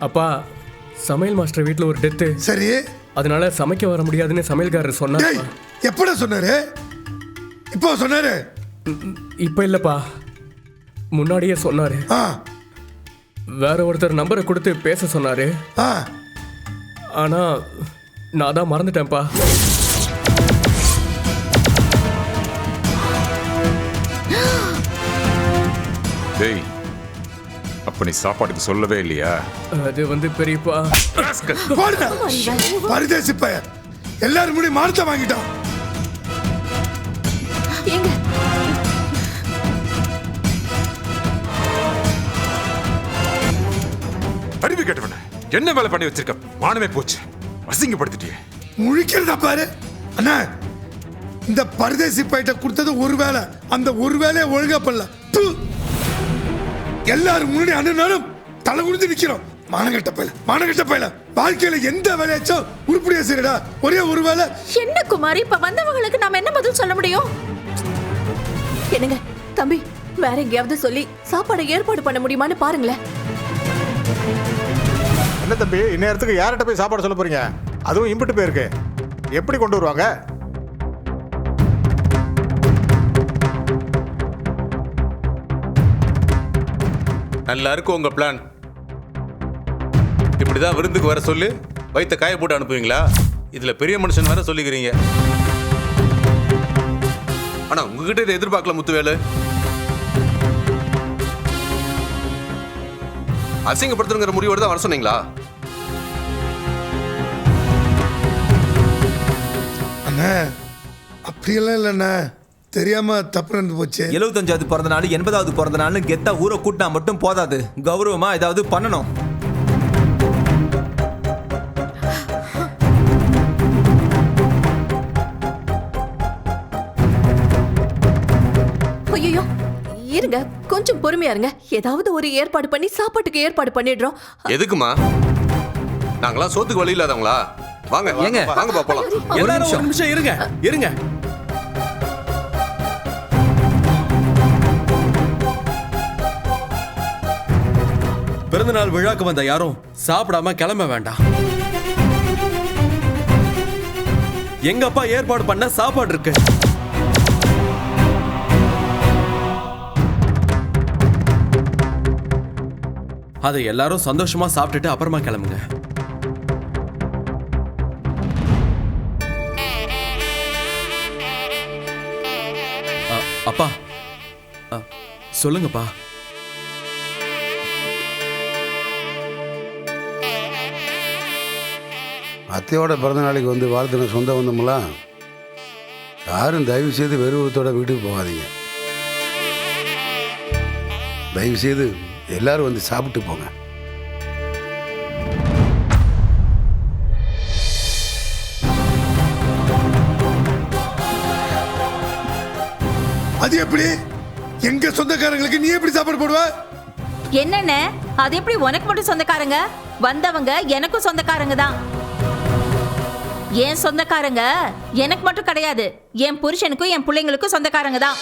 அப்பா சமையல் மாஸ்டர் வீட்டில் ஒரு டெத்து. சரி, அதனால சமைக்க வர முடியாதுன்னு சமையல்காரர் சொன்னார். டேய் எப்படா சொன்னாரு? இப்போ சொன்னாரு? இப்போ இல்லைப்பா, முன்னாடியே சொன்னார். ஆ வேற ஒருத்தர் நம்பரை கொடுத்து பேச சொன்னார். ஆ ஆனால் நான் தான் மறந்துட்டேன்ப்பா. டேய், அப்ப நீ சாப்பாட்டுக்கு சொல்லவே இல்லையா? அது வந்து பெரியப்பா. போடுங்க பரதேசி பையன், எல்லாரும் முடி மானத்தை வாங்கிட்டான். ஏங்க அறிவு கேட்டவன என்ன வேலை பண்ணி வச்சிருக்க? மானமே போச்சு, அசிங்கப்படுத்திட்டியே. முழிக்கிறதா பாரு அண்ணா. இந்த பரதேசி பையிட்ட கொடுத்தது ஒரு வேலை, அந்த ஒரு வேலையை ஒழுங்கா பண்ணல. து. எல்லாரும் முன்னாடி அண்ணனாலும் தலை குடிந்து நிக்கிறோம். மானகட்ட பையல, மானகட்ட பையல. வாழ்க்கையில எந்த வேலையாச்சும் உருப்படியா செய்யடா. ஒரே ஒரு வேலை. என்ன குமார், இப்ப வந்தவங்களுக்கு நாம என்ன பதில் சொல்ல முடியும்? என்னங்க தம்பி, வேற எங்கேயாவது சொல்லி சாப்பாடு ஏற்பாடு பண்ண முடியுமான்னு பாருங்களேன். என்ன தம்பி, இந்நேரத்துக்கு யார்கிட்ட போய் சாப்பாடு சொல்ல போறீங்க? அதுவும் இம்பிட்டு போயிருக்கு, எப்படி கொண்டு வருவாங்க? நல்லா இருக்கும் உங்க பிளான். இப்படிதான் விருந்துக்கு வர சொல்லி வயிற்ற காய போட்டு அனுப்புவீங்களா? இதுல பெரிய மனுஷன் வேற சொல்லிக்கிறீங்க. ஆனா உங்ககிட்ட இதை எதிர்பார்க்கல முத்துவேலு. அசிங்கப்படுத்துங்கிற முடிவோடு தான் வர சொன்னீங்களா? அண்ணா அப்படியெல்லாம் இல்லைண்ணா, தெரியாம தப்பு நடந்து போச்சு. 75வது பிறந்த நாள் 80வது பிறந்த நாள்னு கெத்தா ஊரை கூட்டினா மட்டும் போதாது, கௌரவமா ஏதாவது பண்ணணும். ஐயோ இருங்க, கொஞ்சம் பொறுமையா இருங்க. ஏதாவது ஒரு ஏற்பாடு பண்ணி சாப்பாட்டுக்கு ஏற்பாடு பண்ணிடுறோம். எதுக்குமா? நாங்களாம் சோத்துக்கு வழி இல்லாதவங்களா? வாங்க ஏங்க? வாங்க பாப்போம். எல்லாரும் ஒரு நிமிஷம் இருங்க இருங்க. பிறந்தநாள் விழாக்கு வந்த யாரும் சாப்பிடாம கிளம்ப வேண்டாம். எங்க அப்பா ஏற்பாடு பண்ண சாப்பாடு இருக்கு. அதை எல்லாரும் சந்தோஷமா சாப்பிட்டுட்டு அப்புறமா கிளம்புங்க. அப்பா சொல்லுங்கப்பா. அத்தையோட பிறந்த நாளைக்கு வந்து வாழ்த்துன சொந்த வந்தோம்லாம் யாரும் தயவு செய்து வெறுவத்தோட வீட்டுக்கு போகாதீங்க. தயவு செய்து எல்லாரும் வந்து சாப்பிட்டு போங்க. அது எப்படி? எங்க சொந்தக்காரங்களுக்கு நீ எப்படி சாப்பாடு போடுவ? என்னென்ன, அது எப்படி உனக்கு மட்டும் சொந்தக்காரங்க? வந்தவங்க எனக்கும் சொந்தக்காரங்க தான். என் சொந்தக்காரங்க எனக்கு மட்டும் கிடையாது, என் புருஷனுக்கும் என் பிள்ளைங்களுக்கும் சொந்தக்காரங்க தான்.